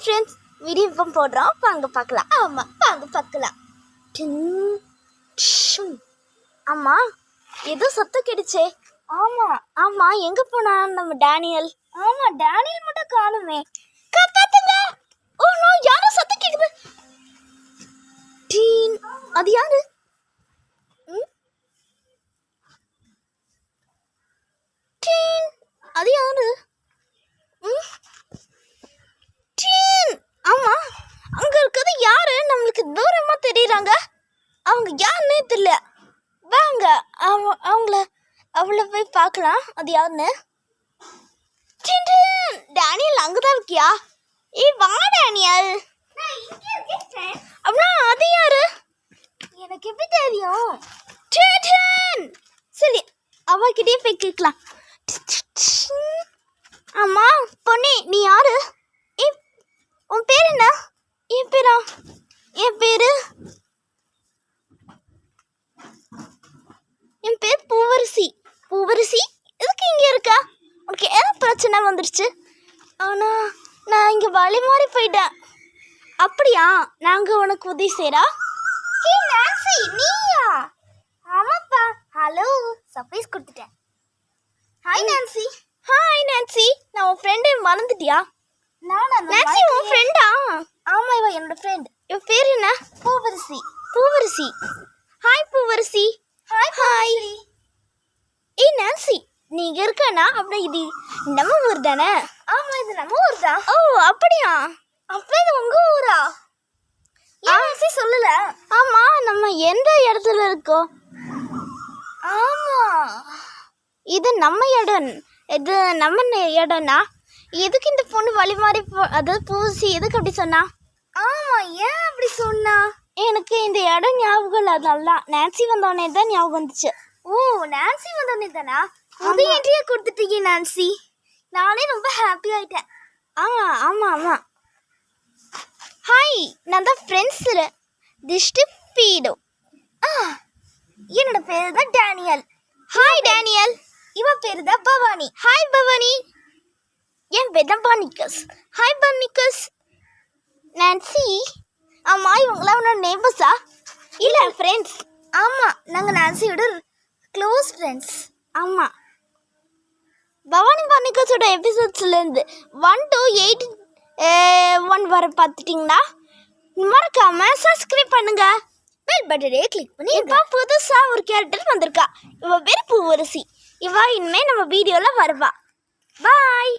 Friends, video இப்போ போடுறோம், வாங்க பார்க்கலாம். ஆமாம், வாங்க பார்க்கலாம். ஆமாம், ஏதோ சத்தம் கேட்டுச்சே. ஆமாம், எங்கே போனா நம்ம டேனியல்? ஆமாம், டேனியல் மட்டும் காணுமே. காப்பாத்துங்க! ஓ நோ, யாரோ சத்தம் கேட்குது. டீன், அது யாரு? டீன், அது யாரு? டீன், ஆமா, அங்க இருக்கிறது யாரு? நம்மளுக்கு தூரமா தெரியுறாங்க. அவங்க யாருன்னே தெரியல. வாங்க அவளை போய் பார்க்கலாம். அது யாருன்னு. டேனியல் அங்கதான் இருக்கியா? ஏய் வா டேனியல். அப்படின்னா அது யாரு? எனக்கு எப்படி தெரியும்? சரி, அவகிட்டே போய் கேட்கலாம். ஆமா பொண்ணே, நீ யாரு? உன் பேர் என்ன? என் பேர் பூவரசி. எதுக்கு இங்கே இருக்கா? உனக்கு என்ன பிரச்சனை வந்துருச்சு? ஆனா நான் இங்கே வழி மாறி போயிட்டேன். அப்படியா? நாங்கள் உனக்கு உதவி செய்கிறா? ஹே நான்சி, நீயா? ஆமாப்பா. ஹலோ, சர்ப்ரைஸ் கொடுத்துட்டேன். Hi Nancy. நான் உன் ஃப்ரெண்டு, மறந்துட்டியா? நான்சி உன் ஃப்ரெண்டா? ஆமா, இவ என்னோட ஃப்ரெண்ட். இவ பேர் என்ன? பூவரசி. ஹாய் பூவரசி. ஹாய். ஏய் நான்சி, நீங்க இருக்கனா? அப்படி இது நம்ம ஊர் தானே? ஆமா, இது நம்ம ஊர் தான். ஓ அப்படியா? அப்ப இது உங்க ஊரா? நான்சி சொல்லல. ஆமா, நம்ம எந்த இடத்துல இருக்கோம்? ஆமா, இது நம்ம இடம். இது நம்ம இடம்னா எதுக்கு இந்த பொண்ணு வழி மாறி அதாவது பூசி எதுக்கு அப்படி சொன்னா? ஆமா, ஏன் அப்படி சொன்னா? எனக்கு இந்த இடம் ஞாபகம் இல்லை, அதனாலதான். நான்சி வந்தோடனே தான் ஞாபகம் வந்துச்சு. ஓ, நான்சி வந்தோடனே தானா? புது என்ட்ரியா கொடுத்துட்டீங்க நான்சி. நானே ரொம்ப ஹாப்பி ஆயிட்டேன். ஆமா. ஹாய், நான் தான் ஃப்ரெண்ட்ஸ் திஷ்டி பீடோ. என்னோட பேரு தான் டேனியல். Hi Daniel. இவ பேரு தான் பவானி. ஹாய் பவானி. என் பேர் தான் பானிகஸ். ஹாய் பானிகஸ். நான்சி, ஆமா, இவங்களாம் உன்னோட நெய்பர்ஸா? இல்லை, ஃப்ரெண்ட்ஸ். ஆமாம், நாங்கள் நான்சியோட க்ளோஸ் ஃப்ரெண்ட்ஸ். ஆமாம், பவானி பானிகஸோட எபிசோட்ஸ்லேருந்து 1 to 8 வர பார்த்துட்டிங்கன்னா மறக்காம சப்ஸ்கிரைப் பண்ணுங்க. பெல் பட்டனே கிளிக் பண்ணி. இப்போ புதுசாக ஒரு கேரக்டர் வந்திருக்கா. இவ பேர் பூவரசி. இவ இனிமேல் நம்ம வீடியோவில் வருவா. பாய்.